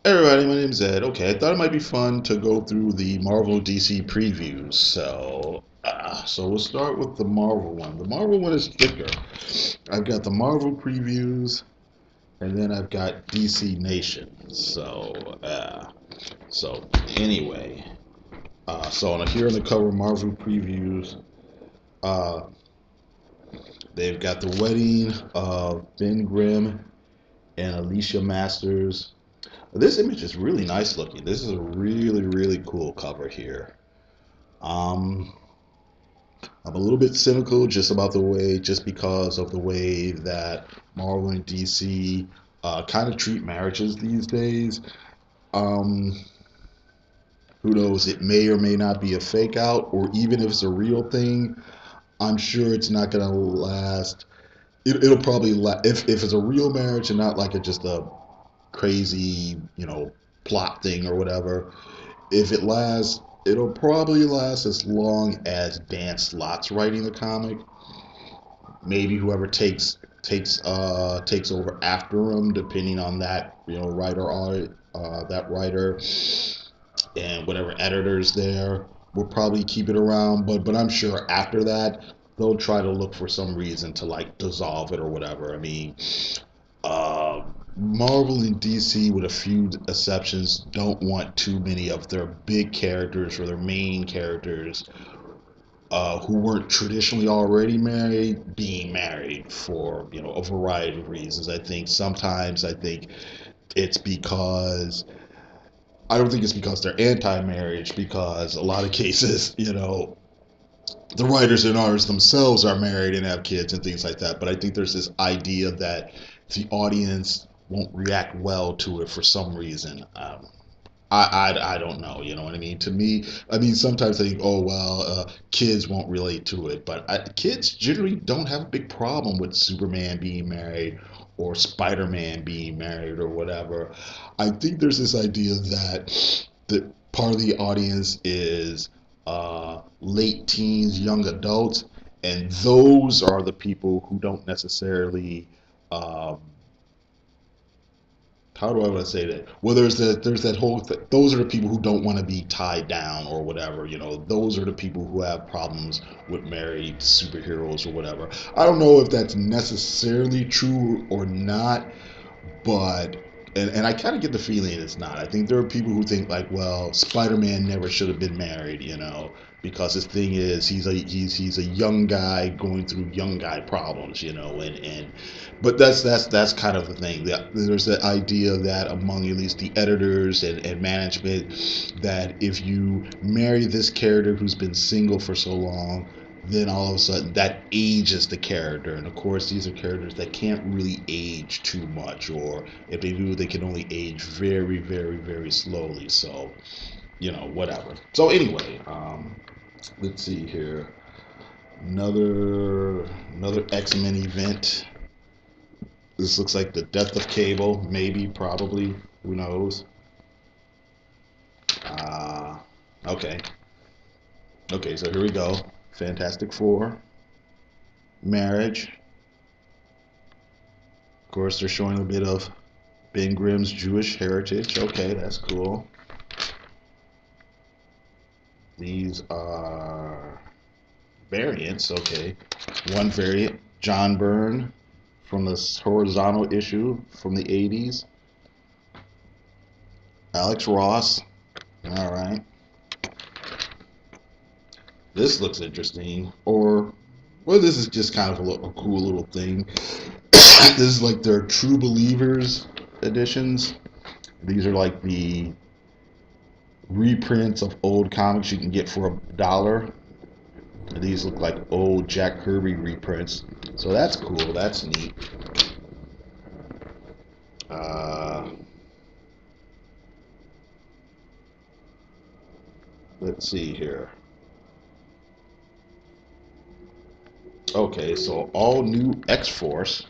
Hey everybody, my name's Ed. Okay, I thought it might be fun to go through the Marvel DC previews. So we'll start with the Marvel one. The Marvel one is thicker. I've got the Marvel previews, and then I've got DC Nation. So anyway, so on here on the cover, Marvel previews. Uh, they've got the wedding of Ben Grimm and Alicia Masters. This image is really nice looking. This is a really cool cover here. Um, I'm a little bit cynical just because of the way that Marvel and DC kind of treat marriages these days. Um, who knows? It may or may not be a fake out, or even if it's a real thing, I'm sure it's not gonna last. It'll probably if it's a real marriage and not like just a crazy, plot thing or whatever. If it lasts, it'll probably last as long as Dan Slott's writing the comic. Maybe whoever takes over after him, depending on that writer or that writer and whatever editors there will probably keep it around. But I'm sure after that they'll try to look for some reason to like dissolve it or whatever. I mean, Marvel and DC, with a few exceptions, don't want too many of their big characters or their main characters who weren't traditionally already married being married for a variety of reasons. I think it's because I don't think it's because they're anti-marriage, because a lot of cases, the writers and artists themselves are married and have kids and things like that. But I think there's this idea that the audience won't react well to it for some reason. I don't know. You know what I mean? To me, I mean, sometimes I think, oh, well, kids won't relate to it. But kids generally don't have a big problem with Superman being married or Spider-Man being married or whatever. I think there's this idea that the part of the audience is late teens, young adults, and those are the people who don't necessarily um, how do I want to say that? Well, there's that whole those are the people who don't want to be tied down or whatever. Those are the people who have problems with married superheroes or whatever. I don't know if that's necessarily true or not, but and I kind of get the feeling it's not. I think there are people who think like, well, Spider-Man never should have been married, because his thing is he's a young guy going through young guy problems, and but that's kind of the thing. There's the idea that among at least the editors and management that if you marry this character who's been single for so long, then all of a sudden that ages the character. And of course, these are characters that can't really age too much, or if they do, they can only age very slowly. So, whatever. So, anyway, let's see here. Another X-Men event. This looks like the death of Cable, maybe, probably. Who knows? Uh, okay. Okay, so here we go. Fantastic Four. Marriage. Of course, they're showing a bit of Ben Grimm's Jewish heritage. Okay, that's cool. These are variants. Okay, one variant, John Byrne from the horizontal issue from the 80s. Alex Ross. All right. This looks interesting. Or, well, this is just kind of a cool little thing. This is like their True Believers editions. These are like the reprints of old comics you can get for $1. These look like old Jack Kirby reprints. So that's cool. That's neat. Uh, let's see here. Okay, so all new X Force.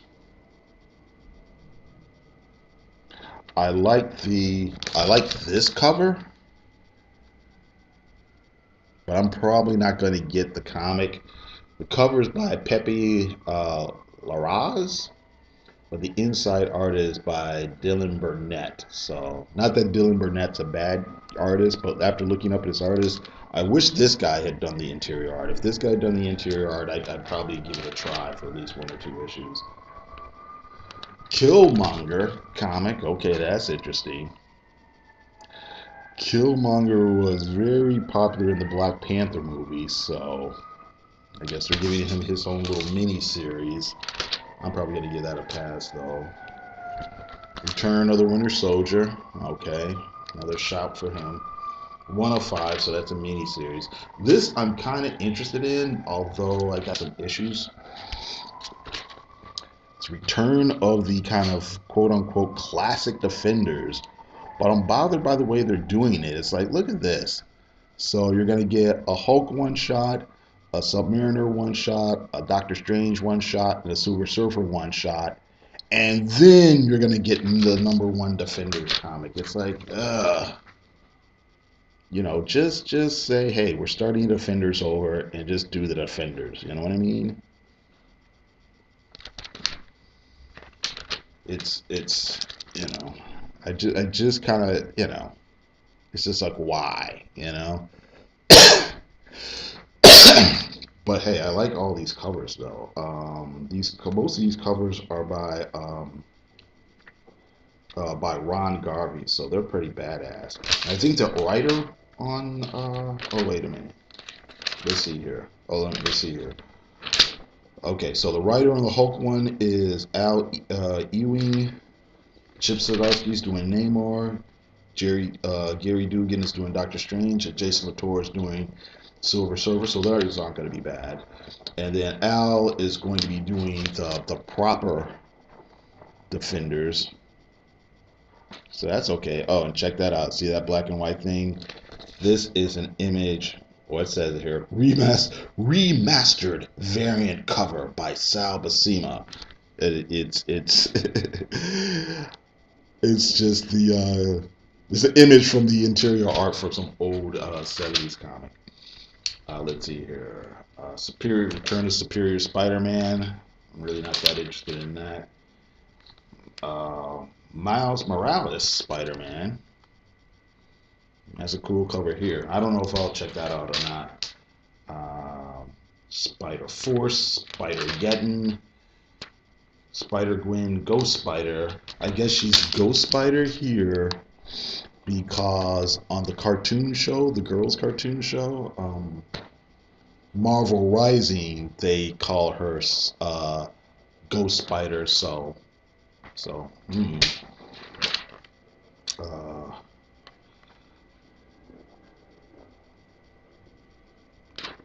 I like this cover, but I'm probably not going to get the comic. The cover is by Pepe Larraz. but the inside art is by Dylan Burnett. So, not that Dylan Burnett's a bad artist, but after looking up his artist, I wish this guy had done the interior art. If this guy had done the interior art, I'd probably give it a try for at least one or two issues. Killmonger comic. Okay, that's interesting. Killmonger was very popular in the Black Panther movie, so I guess they're giving him his own little mini series. I'm probably gonna give that a pass though. Return of the Winter Soldier. Okay, another shout for him. 105, so that's a mini series. This I'm kind of interested in, although I got some issues. It's Return of the kind of quote unquote classic Defenders, but I'm bothered by the way they're doing it. It's like, look at this. So you're gonna get a Hulk one shot, a Submariner one shot, a Doctor Strange one shot, and a Silver Surfer one shot, and then you're gonna get the number one Defenders comic. It's like, just say, hey, we're starting Defenders over, and just do the Defenders. You know what I mean? It's you know, I just kind of it's just like why. But hey, I like all these covers though. Most of these covers are by Ron Garvey, so they're pretty badass. I think the writer on oh wait a minute, let's see here. Let's see here. Okay, so the writer on the Hulk one is Al Ewing. Chip Zdarsky's doing Namor. Gary Dugan is doing Doctor Strange, and Jason Latour is doing Silver Surfer, so those aren't going to be bad. And then Al is going to be doing the proper Defenders, so that's okay. Oh, and check that out. See that black and white thing? This is an Image. What says it here? Remastered variant cover by Sal Buscema. It's it's just it's an image from the interior art for some old 70s comic. Let's see here. Return of Superior Spider-Man. I'm really not that interested in that. Miles Morales Spider-Man. That's a cool cover here. I don't know if I'll check that out or not. Spider Force, Spider-Geddon, Spider-Gwen, Ghost Spider. I guess she's Ghost Spider here because on the cartoon show, the girls' cartoon show, Marvel Rising, they call her Ghost Spider. So.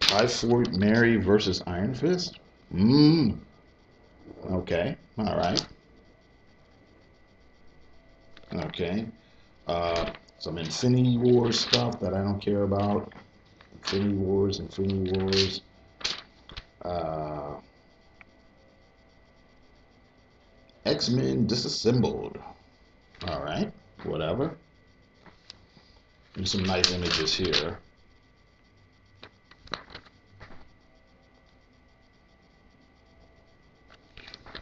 I-Fort Mary versus Iron Fist. Okay. All right. Okay. Some Infinity Wars stuff that I don't care about. Infinity Wars. X-Men Disassembled. All right. Whatever. There's some nice images here.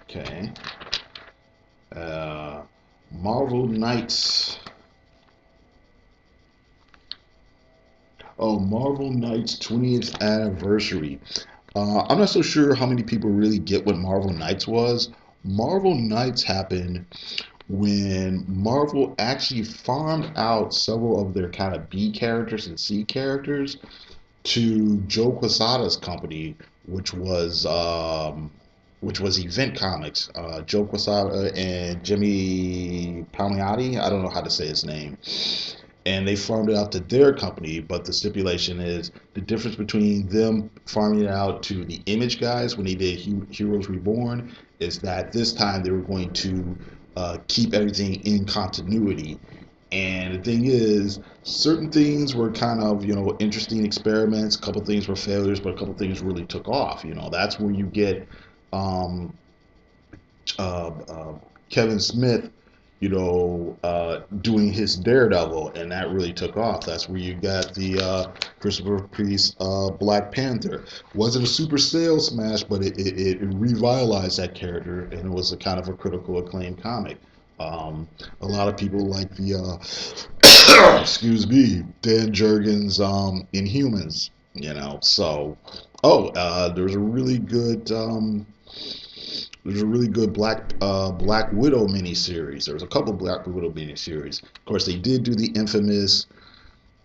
Okay. Marvel Knights. Oh, Marvel Knights 20th anniversary. I'm not so sure how many people really get what Marvel Knights was. Marvel Knights happened when Marvel actually farmed out several of their kind of B characters and C characters to Joe Quesada's company, which was Event Comics. Joe Quesada and Jimmy Palmiotti. I don't know how to say his name. And they farmed it out to their company, but the stipulation is the difference between them farming it out to the Image guys when they did Heroes Reborn is that this time they were going to keep everything in continuity. And the thing is, certain things were kind of, interesting experiments. A couple things were failures, but a couple things really took off. That's where you get Kevin Smith, doing his Daredevil, and that really took off. That's where you got the Christopher Priest Black Panther. Wasn't a super sales smash, but it revitalized that character, and it was a kind of a critical acclaim comic. A lot of people like the excuse me, Dan Jurgens Inhumans. So there's a really good Black Widow miniseries. There was a couple Black Widow miniseries. Of course, they did do the infamous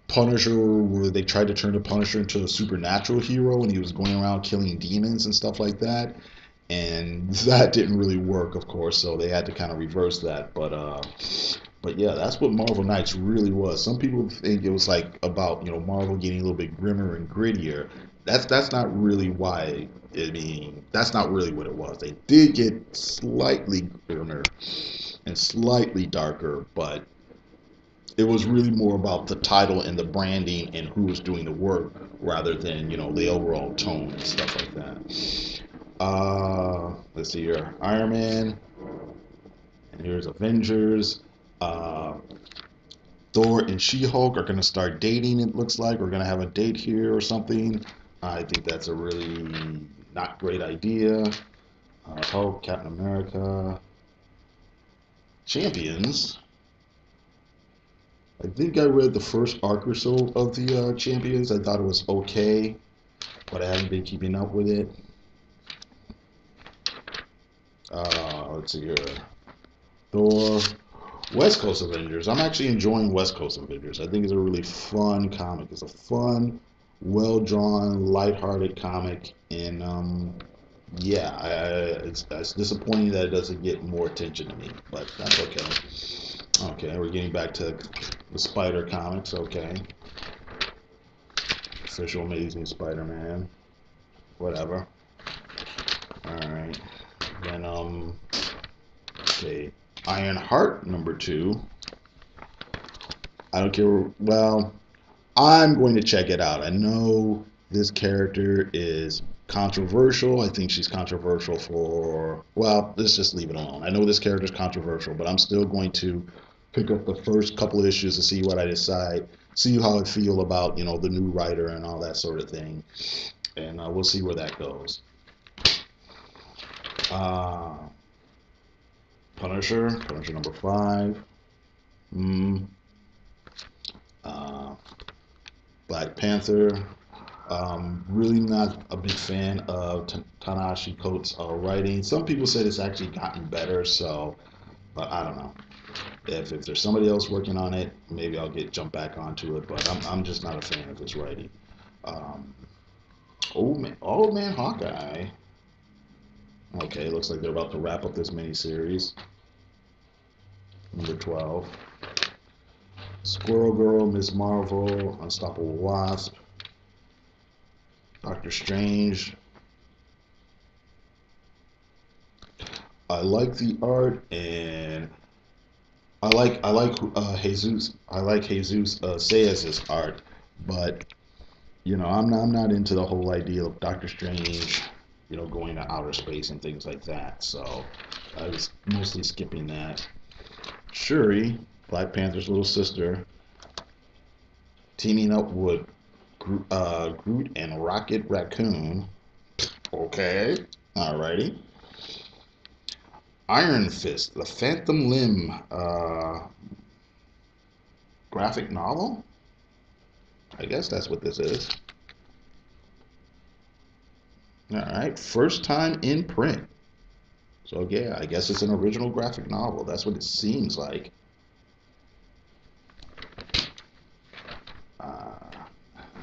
Punisher, where they tried to turn the Punisher into a supernatural hero, and he was going around killing demons and stuff like that. And that didn't really work, of course, so they had to kind of reverse that. But yeah, that's what Marvel Knights really was. Some people think it was like about Marvel getting a little bit grimmer and grittier. That's not really why. I mean, that's not really what it was. They did get slightly grimmer and slightly darker, but it was really more about the title and the branding and who was doing the work rather than the overall tone and stuff like that. Let's see here, Iron Man, and here's Avengers. Uh, Thor and She-Hulk are going to start dating, it looks like. We're going to have a date here or something. I think that's a really not great idea. Hulk, Captain America, Champions. I think I read the first arc or so of the Champions. I thought it was okay, but I haven't been keeping up with it. Let's see here. Thor. West Coast Avengers. I'm actually enjoying West Coast Avengers. I think it's a really fun comic. It's a fun, well-drawn, lighthearted comic, and yeah, it's disappointing that it doesn't get more attention to me, but that's okay. Okay, we're getting back to the Spider comics. Okay, Official Amazing Spider-Man. Whatever. All right. Then okay. Ironheart #2. I don't care. Well, I'm going to check it out. I know this character is controversial. I think she's controversial for, well, let's just leave it alone. I know this character is controversial, but I'm still going to pick up the first couple of issues to see what I decide, see how I feel about, the new writer and all that sort of thing. And we'll see where that goes. Punisher #5. Black Panther. Really not a big fan of Ta-Nehisi Coates' writing. Some people said it's actually gotten better, so, but I don't know. If there's somebody else working on it, maybe I'll jump back onto it. But I'm just not a fan of his writing. Old man Hawkeye. Okay, looks like they're about to wrap up this miniseries. #12. Squirrel Girl, Ms. Marvel, Unstoppable Wasp, Doctor Strange. I like the art, and I like Jesus. I like Jesus Sayas' art, but I'm not into the whole idea of Doctor Strange, going to outer space and things like that. So I was mostly skipping that. Shuri, Black Panther's little sister, teaming up with Groot and Rocket Raccoon. Okay, alrighty. Iron Fist, the Phantom Limb graphic novel? I guess that's what this is. Alright, first time in print. So yeah, I guess it's an original graphic novel. That's what it seems like.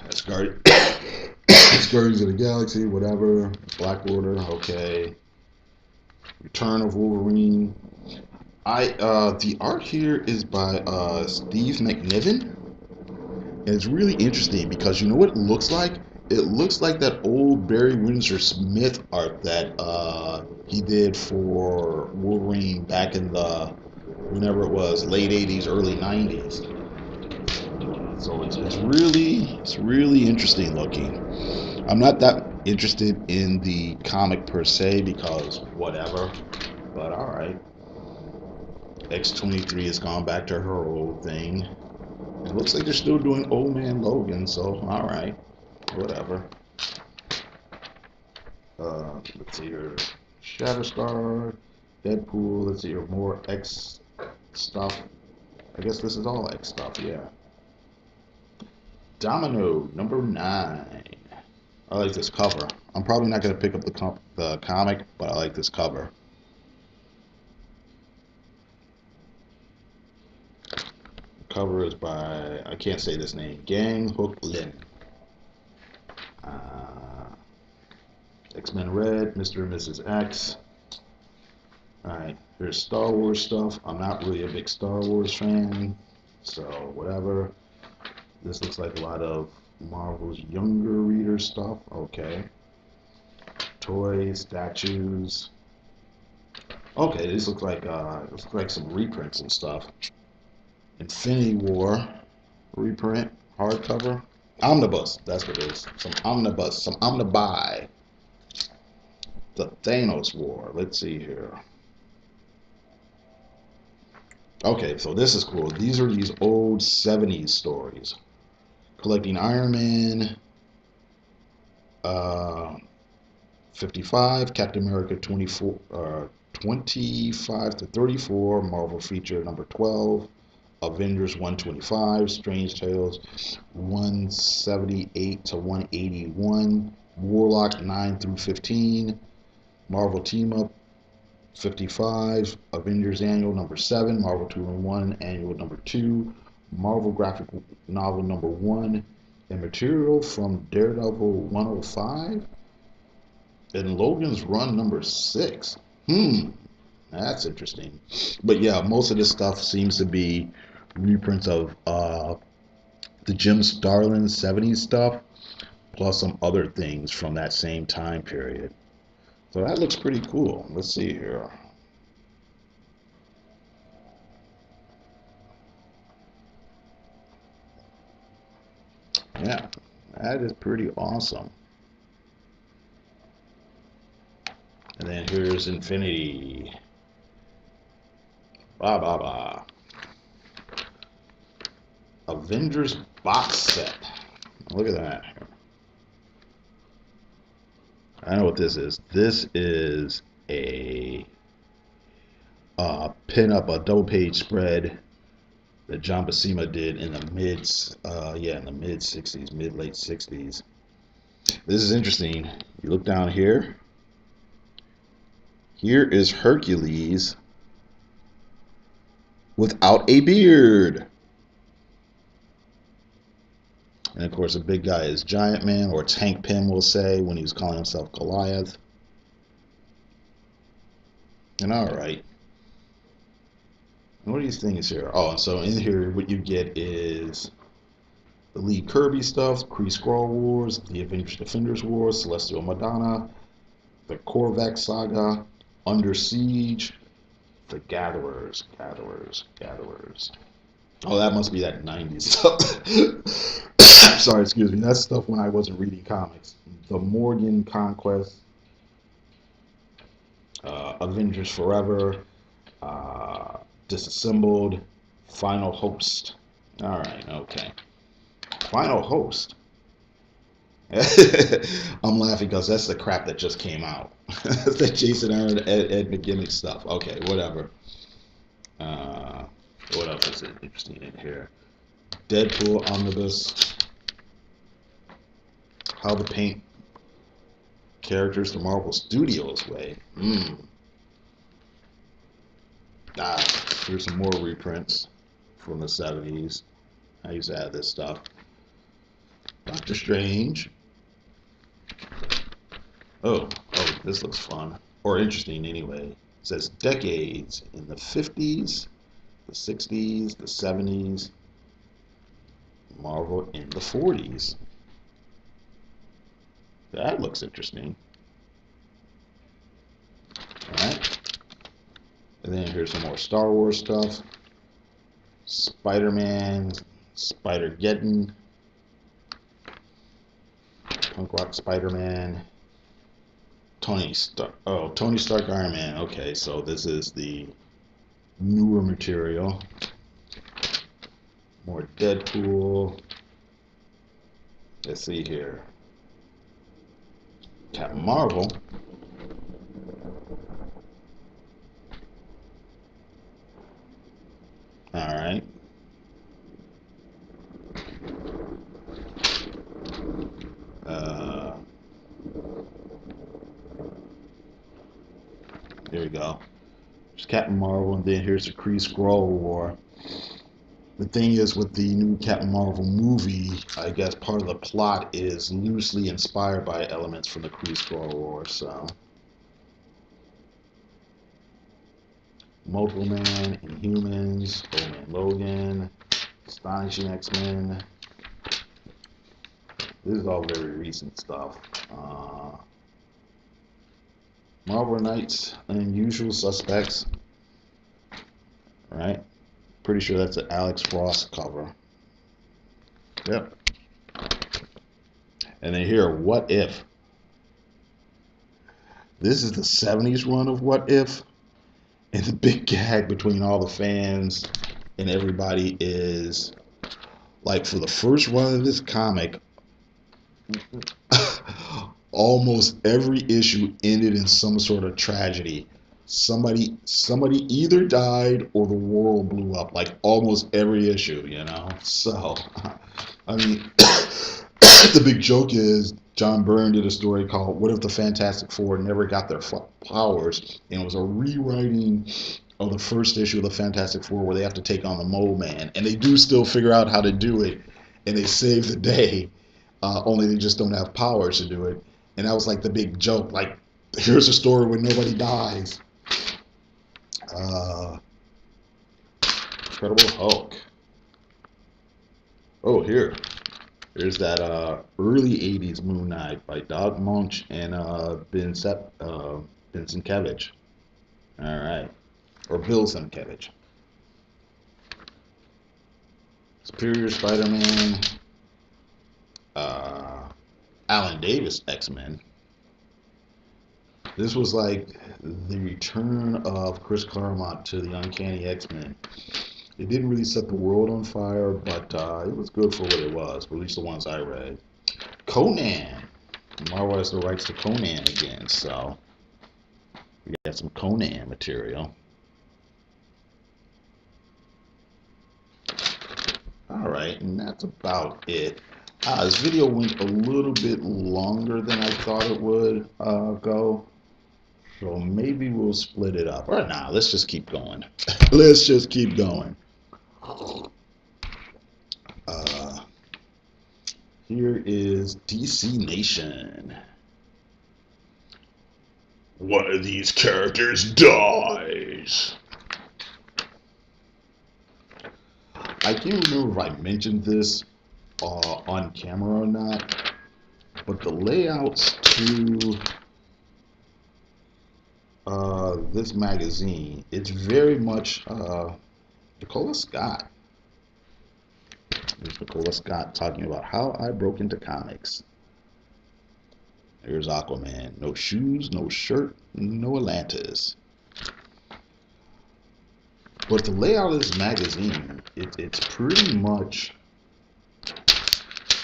That's Guardians of the Galaxy, whatever. Black Order, okay. Return of Wolverine. The art here is by Steve McNiven. And it's really interesting because you know what it looks like? It looks like that old Barry Windsor Smith art that he did for Wolverine back in the, whenever it was, late 80s, early 90s. So it's really interesting looking. I'm not that interested in the comic per se because whatever, but all right. X-23 has gone back to her old thing. It looks like they're still doing Old Man Logan, so alright. Whatever. Let's see here. Shatterstar, Deadpool, let's see here. More X stuff. I guess this is all X stuff, yeah. Domino, number 9. I like this cover. I'm probably not going to pick up the comic, but I like this cover. The cover is by, I can't say this name, Gang Hook Lin. X-Men Red, Mr. and Mrs. X. Alright, here's Star Wars stuff. I'm not really a big Star Wars fan, so whatever. This looks like a lot of Marvel's younger reader stuff. Okay. Toys, statues. Okay, this looks like some reprints and stuff. Infinity War reprint, hardcover. Omnibus, that's what it is. Some omnibus, some omnibuy. The Thanos War. Let's see here. Okay, so this is cool. These are these old 70s stories. Collecting Iron Man 55, Captain America 25 to 34, Marvel feature number 12, Avengers 125, Strange Tales 178 to 181, Warlock 9 through 15, Marvel Team Up 55, Avengers Annual number 7, Marvel 2-in-1 Annual number 2, Marvel Graphic Novel number 1, and material from Daredevil 105, and Logan's Run number 6. That's interesting. But yeah, most of this stuff seems to be reprints of the Jim Starlin 70s stuff, plus some other things from that same time period. So that looks pretty cool. Let's see here. Yeah, that is pretty awesome. And then here's Infinity. Blah, blah, blah. Avengers box set. Look at that. I know what this is. This is a pin up, a double page spread that John Buscema did in the mid 60s, mid late 60s. This is interesting. You look down here. Here is Hercules without a beard. And of course, the big guy is Giant Man, or Hank Pym will say when he was calling himself Goliath. And alright. What are these things here? Oh, and so in here, what you get is the Lee Kirby stuff, Kree Skrull Wars, the Avengers Defenders Wars, Celestial Madonna, the Korvac Saga, Under Siege, the Gatherers. Oh, that must be that 90s stuff. Sorry, excuse me. That's stuff when I wasn't reading comics. The Morgan Conquest, Avengers Forever, Disassembled, Final Host. Alright, okay. Final Host. I'm laughing because that's the crap that just came out. That's that Jason Aaron, Ed McGinnis stuff. Okay, whatever. What else is interesting in here? Deadpool Omnibus. How to paint characters the Marvel Studios way. Here's some more reprints from the 70s. I used to have this stuff. Doctor Strange. Oh, this looks fun. Or interesting anyway. It says decades in the 50s, the 60s, the 70s, Marvel in the 40s. That looks interesting. Alright. And then here's some more Star Wars stuff. Spider-Man, Spider-Geddon, Punk Rock Spider-Man, Tony Stark Iron Man. Okay, so this is the newer material. More Deadpool. Let's see here. Captain Marvel. All right. Uh, there you go. There's Captain Marvel, and then here's the Kree Skrull War. The thing is, with the new Captain Marvel movie, I guess part of the plot is loosely inspired by elements from the Kree Skrull War. So, Multiple Man, Inhumans, Old Man Logan, Astonishing X-Men. This is all very recent stuff. Marvel Knights, Unusual Suspects. Right? Pretty sure that's an Alex Frost cover. Yep. And then here, What If? This is the 70s run of What If. And the big gag between all the fans and everybody is, like, for the first run of this comic, almost every issue ended in some sort of tragedy. Somebody either died or the world blew up, like almost every issue, you know. So, I mean, the big joke is John Byrne did a story called "What If the Fantastic Four Never Got Their Powers?" and it was a rewriting of the first issue of the Fantastic Four where they have to take on the Mole Man, and they do still figure out how to do it, and they save the day. Only they just don't have powers to do it. And that was like the big joke. Like, here's a story where nobody dies. Uh, Incredible Hulk. Oh, here's that early '80s Moon Knight by Doug Moench and Vincent Sienkiewicz. All right, or Bill Sienkiewicz. Superior Spider-Man. Alan Davis X-Men. This was like the return of Chris Claremont to the Uncanny X-Men. It didn't really set the world on fire, but it was good for what it was, at least the ones I read. Conan. Marvel has the rights to Conan again, so we got some Conan material. All right, and that's about it. This video went a little bit longer than I thought it would go. So maybe we'll split it up. Or nah, let's just keep going. Let's just keep going. Here is DC Nation. One of these characters dies. I can't remember if I mentioned this on camera or not, but the layouts to this magazine, it's very much Nicola Scott. There's Nicola Scott talking about how I broke into comics. Here's Aquaman. No shoes, no shirt, no Atlantis. But the layout of this magazine, it's pretty much...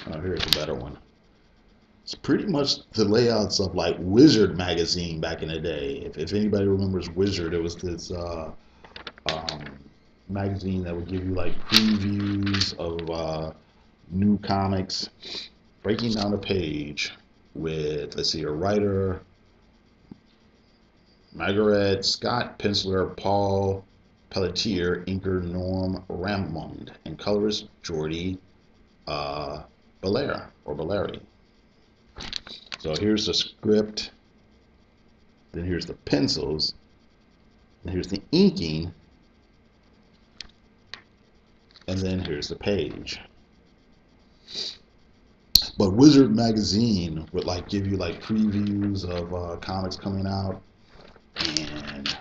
Oh, here's a better one. It's pretty much the layouts of like Wizard magazine back in the day. If anybody remembers Wizard, it was this magazine that would give you like previews of new comics, breaking down a page with, let's see, a writer, Margaret Scott, penciler Paul Pelletier, inker Norm Ramond, and colorist Jordi Balleri. So here's the script, then here's the pencils, and here's the inking, and then here's the page. But Wizard magazine would like give you like previews of comics coming out and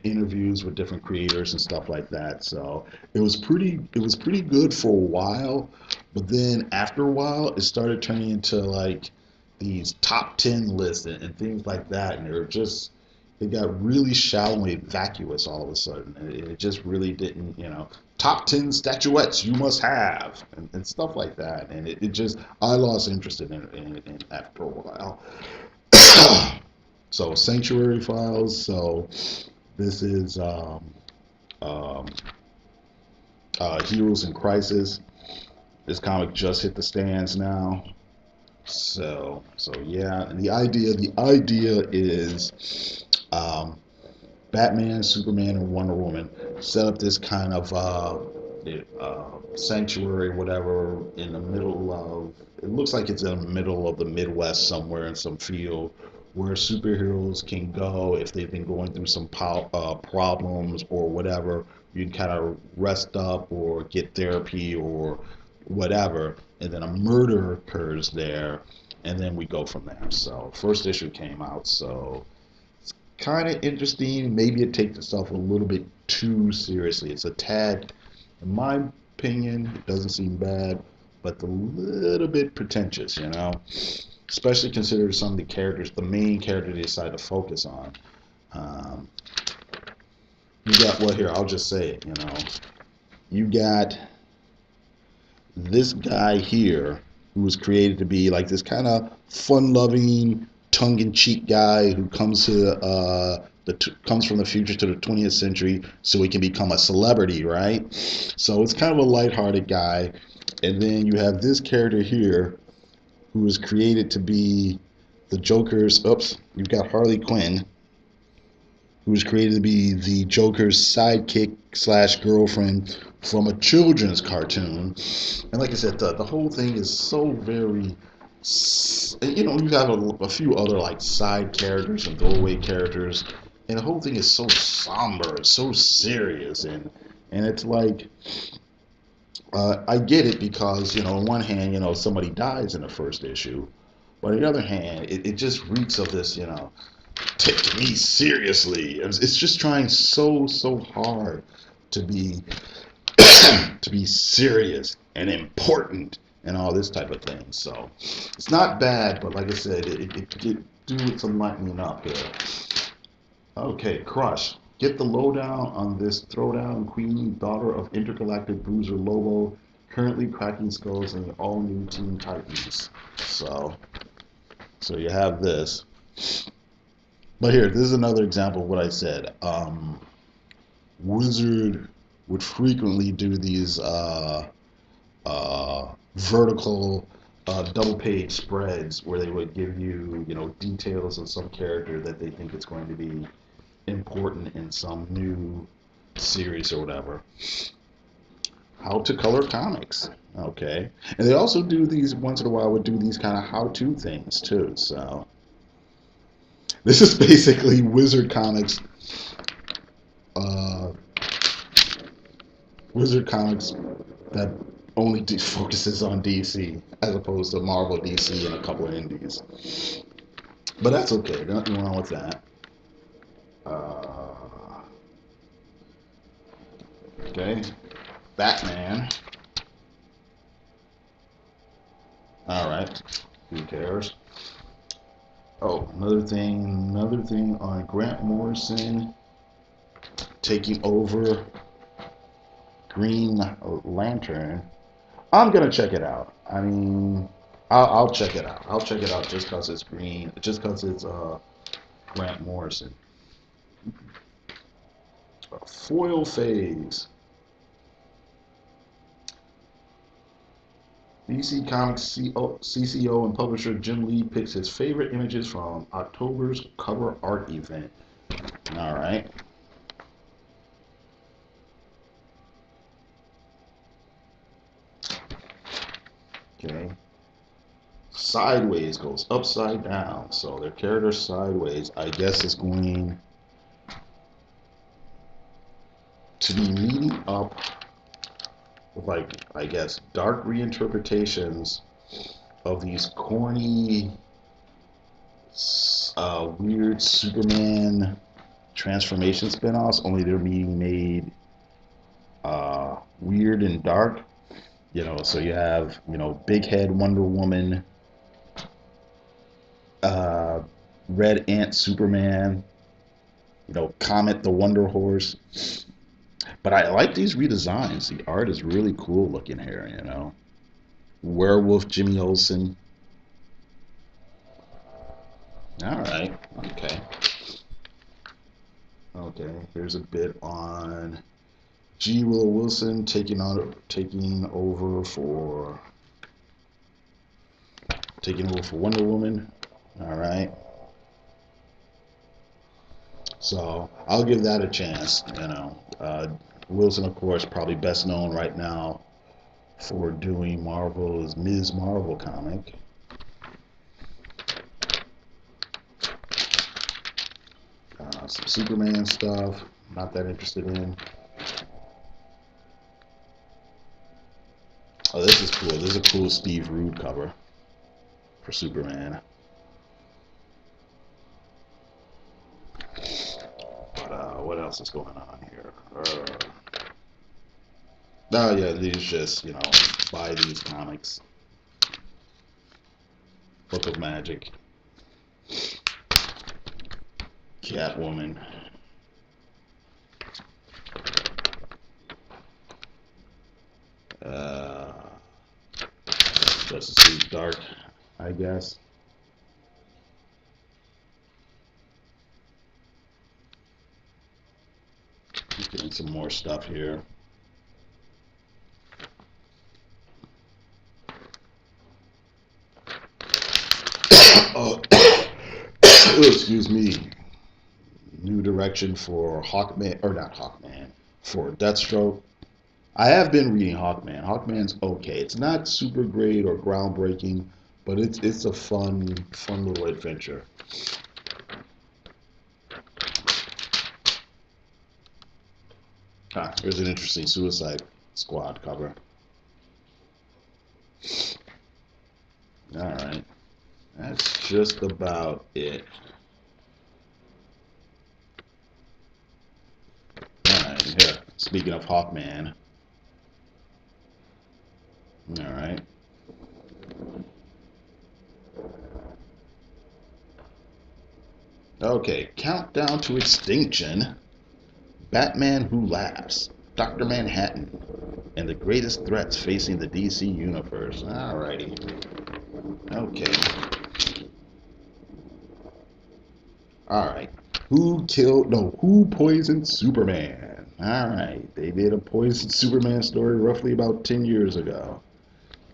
interviews with different creators and stuff like that. So it was pretty good for a while, but then after a while it started turning into like these top 10 lists and things like that, and it it got really shallow and vacuous all of a sudden. It just really didn't, top 10 statuettes you must have, and stuff like that. And it just, I lost interest in after a while. So, Sanctuary Files. So, this is um, Heroes in Crisis. This comic just hit the stands now. So yeah, and the idea is Batman, Superman, and Wonder Woman set up this kind of sanctuary, whatever, in the middle of. It looks like it's in the middle of the Midwest somewhere in some field where superheroes can go if they've been going through some problems or whatever. You can kind of rest up or get therapy or whatever, and then a murder occurs there, and then we go from there. So first issue came out, so kind of interesting. Maybe it takes itself a little bit too seriously. It's a tad, in my opinion, it doesn't seem bad, but a little bit pretentious, especially considering some of the characters, the main character they decided to focus on. Um, you got, well, here, I'll just say it, you got this guy here who was created to be like this kind of fun-loving, tongue-in-cheek guy who comes to comes from the future to the 20th century so he can become a celebrity, right? So it's kind of a lighthearted guy. And then you have this character here who was created to be the Joker's. Oops, you've got Harley Quinn, who was created to be the Joker's sidekick slash girlfriend from a children's cartoon. And like I said, the whole thing is so very, you have a few other like side characters and throwaway characters, and the whole thing is so somber, it's so serious, and it's like, I get it because, on one hand, somebody dies in the first issue, but on the other hand, it just reeks of this, take me seriously. It's just trying so hard to be to be serious and important and all this type of thing. So it's not bad, but like I said, it could do with some lightening up here. Okay, Crush. Get the lowdown on this throwdown queen, daughter of intergalactic bruiser Lobo, currently cracking skulls in the all-new Teen Titans. So you have this. But here, this is another example of what I said. Wizard would frequently do these vertical double page spreads where they would give you, details of some character that they think is going to be important in some new series or whatever. How to color comics. Okay. And they also do these, once in a while, would do these kind of how-to things too. So this is basically Wizard Comics. Wizard Comics that only focuses on DC as opposed to Marvel, DC, and a couple of indies. But that's okay. Nothing wrong with that. Okay. Batman. Alright. Who cares? Oh, another thing on Grant Morrison taking over Green Lantern. I'm gonna check it out. I mean, I'll check it out. I'll check it out just because it's green, just because it's Grant Morrison. Foil Phase. DC Comics CCO and publisher Jim Lee picks his favorite images from October's cover art event. All right. Okay. Sideways goes upside down. So their character Sideways, I guess, is going to be meeting up with, like, I guess, dark reinterpretations of these corny, weird Superman transformation spinoffs, only they're being made weird and dark. So you have, Big Head Wonder Woman, Red Ant Superman, You know, Comet the Wonder Horse. But I like these redesigns. The art is really cool looking here, you know. Werewolf Jimmy Olsen. All right. Okay. Okay. Here's a bit on G. Willow Wilson taking over for Wonder Woman. All right. So I'll give that a chance. You know, Wilson, of course, probably best known right now for doing Marvel's Ms. Marvel comic. Some Superman stuff. Not that interested in. Oh, this is cool. This is a cool Steve Rude cover for Superman. But what else is going on here? Oh yeah, these just, you know, buy these comics. Book of Magic. Catwoman. Uh, Justice League Dark, I guess. Getting some more stuff here. Oh, excuse me. New direction for Hawkman, or not Hawkman, for Deathstroke. I have been reading Hawkman. Hawkman's okay. It's not super great or groundbreaking, but it's a fun little adventure. Here's an interesting Suicide Squad cover. All right, that's just about it. All right, here. Speaking of Hawkman. All right. Okay, Countdown to Extinction. Batman Who Laughs. Dr. Manhattan. And the greatest threats facing the DC universe. Alrighty. Okay. Alright. Who poisoned Superman? Alright. They did a poisoned Superman story roughly about 10 years ago.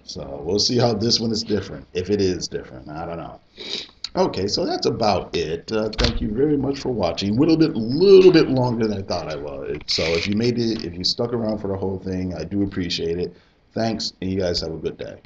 So we'll see how this one is different. If it is different. I don't know. Okay, so that's about it. Thank you very much for watching. Little bit longer than I thought I would. So if you stuck around for the whole thing, I do appreciate it. Thanks, and you guys have a good day.